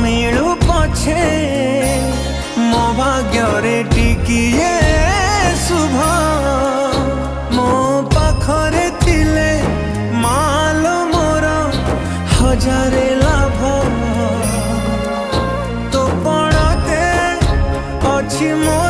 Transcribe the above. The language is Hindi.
मिलू पछे मो भाग्य टिकिए शुभ मो पाखरे थिले मालो मोर हजारे लाभ तो पड़ते अच्छी मोर